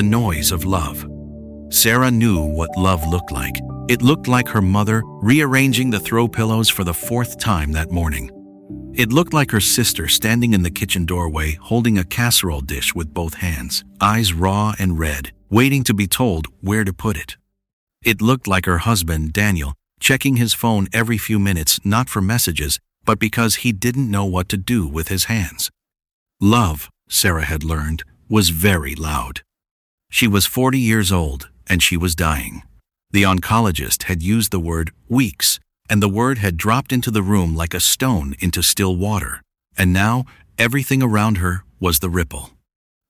The noise of love. Sarah knew what love looked like. It looked like her mother rearranging the throw pillows for the fourth time that morning. It looked like her sister standing in the kitchen doorway holding a casserole dish with both hands, eyes raw and red, waiting to be told where to put it. It looked like her husband, Daniel, checking his phone every few minutes, not for messages, but because he didn't know what to do with his hands. Love, Sarah had learned, was very loud. She was 40 years old, and she was dying. The oncologist had used the word weeks, and the word had dropped into the room like a stone into still water, and now everything around her was the ripple.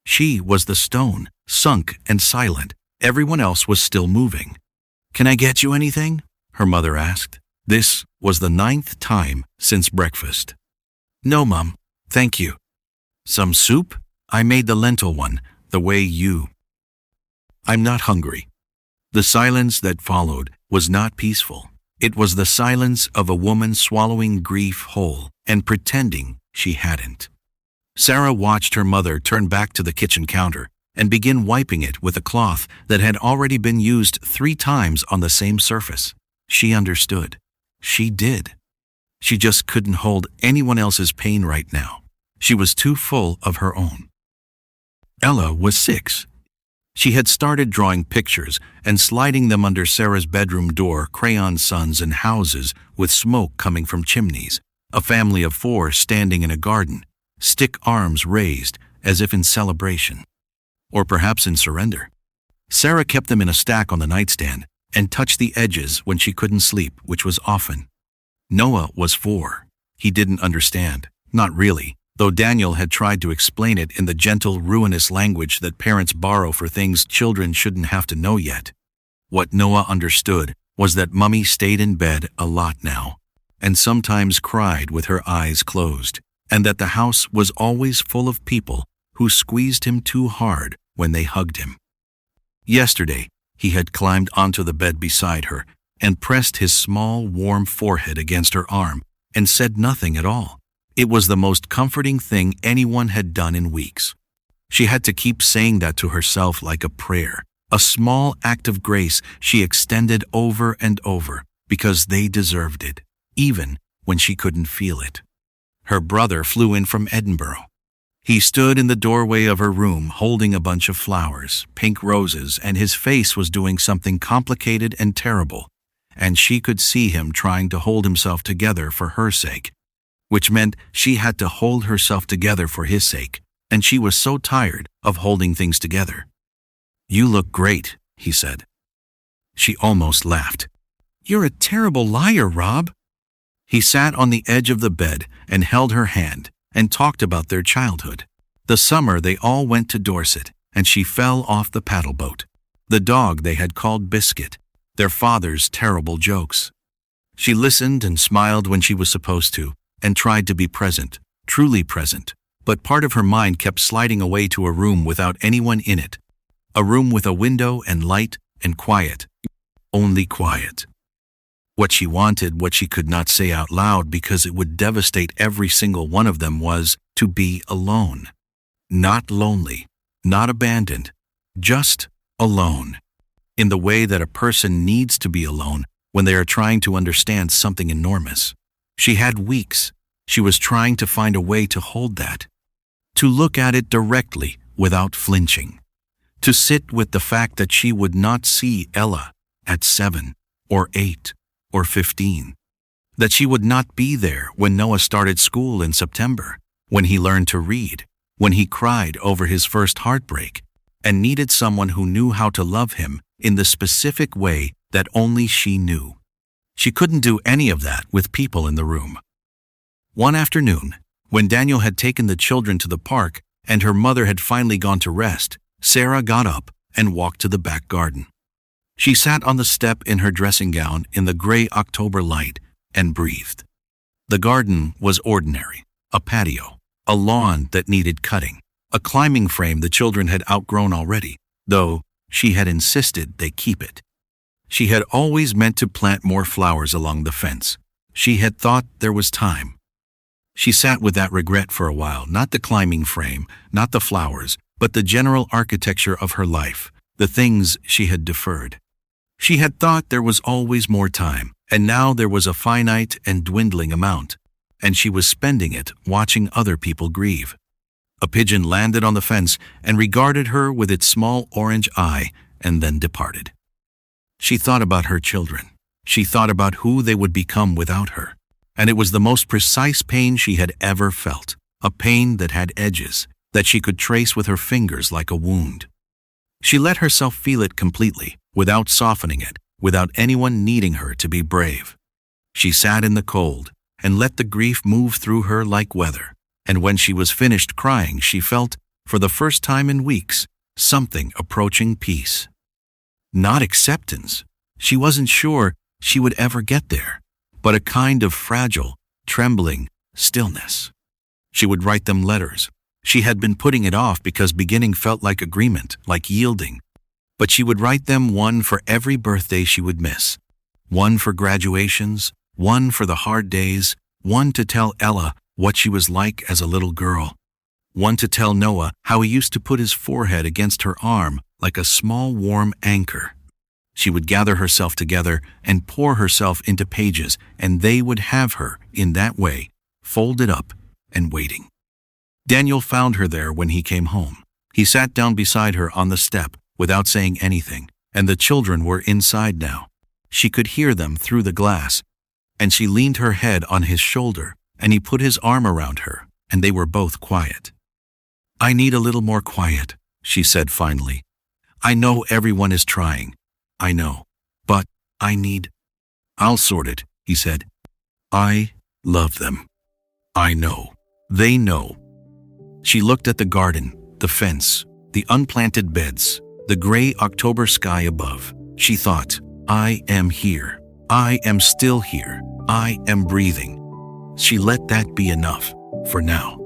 She was the stone, sunk and silent. Everyone else was still moving. "Can I get you anything?" her mother asked. This was the 9th time since breakfast. "No, Mum, thank you." "Some soup? I made the lentil one, the way you—" "I'm not hungry." The silence that followed was not peaceful. It was the silence of a woman swallowing grief whole and pretending she hadn't. Sarah watched her mother turn back to the kitchen counter and begin wiping it with a cloth that had already been used 3 times on the same surface. She understood. She did. She just couldn't hold anyone else's pain right now. She was too full of her own. Ella was 6. She had started drawing pictures and sliding them under Sarah's bedroom door, crayon suns and houses with smoke coming from chimneys, a family of 4 standing in a garden, stick arms raised as if in celebration, or perhaps in surrender. Sarah kept them in a stack on the nightstand and touched the edges when she couldn't sleep, which was often. Noah was 4. He didn't understand, not really, though Daniel had tried to explain it in the gentle, ruinous language that parents borrow for things children shouldn't have to know yet. What Noah understood was that Mummy stayed in bed a lot now, and sometimes cried with her eyes closed, and that the house was always full of people who squeezed him too hard when they hugged him. Yesterday, he had climbed onto the bed beside her and pressed his small, warm forehead against her arm and said nothing at all. It was the most comforting thing anyone had done in weeks. She had to keep saying that to herself like a prayer, a small act of grace she extended over and over because they deserved it, even when she couldn't feel it. Her brother flew in from Edinburgh. He stood in the doorway of her room holding a bunch of flowers, pink roses, and his face was doing something complicated and terrible, and she could see him trying to hold himself together for her sake, which meant she had to hold herself together for his sake, and she was so tired of holding things together. "You look great," he said. She almost laughed. "You're a terrible liar, Rob." He sat on the edge of the bed and held her hand and talked about their childhood. The summer they all went to Dorset, and she fell off the paddle boat. The dog they had called Biscuit, their father's terrible jokes. She listened and smiled when she was supposed to, and tried to be present, truly present, but part of her mind kept sliding away to a room without anyone in it. A room with a window and light and quiet. Only quiet. What she wanted, what she could not say out loud because it would devastate every single one of them, was to be alone. Not lonely, not abandoned, just alone. In the way that a person needs to be alone when they are trying to understand something enormous. She had weeks. She was trying to find a way to hold that. To look at it directly without flinching. To sit with the fact that she would not see Ella at 7 or 8 or 15. That she would not be there when Noah started school in September, when he learned to read, when he cried over his first heartbreak, and needed someone who knew how to love him in the specific way that only she knew. She couldn't do any of that with people in the room. One afternoon, when Daniel had taken the children to the park and her mother had finally gone to rest, Sarah got up and walked to the back garden. She sat on the step in her dressing gown in the gray October light and breathed. The garden was ordinary, a patio, a lawn that needed cutting, a climbing frame the children had outgrown already, though she had insisted they keep it. She had always meant to plant more flowers along the fence. She had thought there was time. She sat with that regret for a while, not the climbing frame, not the flowers, but the general architecture of her life, the things she had deferred. She had thought there was always more time, and now there was a finite and dwindling amount, and she was spending it watching other people grieve. A pigeon landed on the fence and regarded her with its small orange eye and then departed. She thought about her children. She thought about who they would become without her. And it was the most precise pain she had ever felt, a pain that had edges, that she could trace with her fingers like a wound. She let herself feel it completely, without softening it, without anyone needing her to be brave. She sat in the cold and let the grief move through her like weather. And when she was finished crying, she felt, for the first time in weeks, something approaching peace. Not acceptance. She wasn't sure she would ever get there, but a kind of fragile, trembling stillness. She would write them letters. She had been putting it off because beginning felt like agreement, like yielding. But she would write them one for every birthday she would miss. One for graduations, one for the hard days, one to tell Ella what she was like as a little girl. One to tell Noah how he used to put his forehead against her arm like a small warm anchor. She would gather herself together and pour herself into pages, and they would have her, in that way, folded up and waiting. Daniel found her there when he came home. He sat down beside her on the step without saying anything, and the children were inside now. She could hear them through the glass, and she leaned her head on his shoulder, and he put his arm around her, and they were both quiet. "I need a little more quiet," she said finally. "I know everyone is trying. I know. But I need—" "I'll sort it," he said. "I love them. I know. They know." She looked at the garden, the fence, the unplanted beds, the gray October sky above. She thought, "I am here. I am still here. I am breathing." She let that be enough, for now.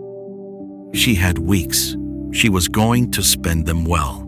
She had weeks. She was going to spend them well.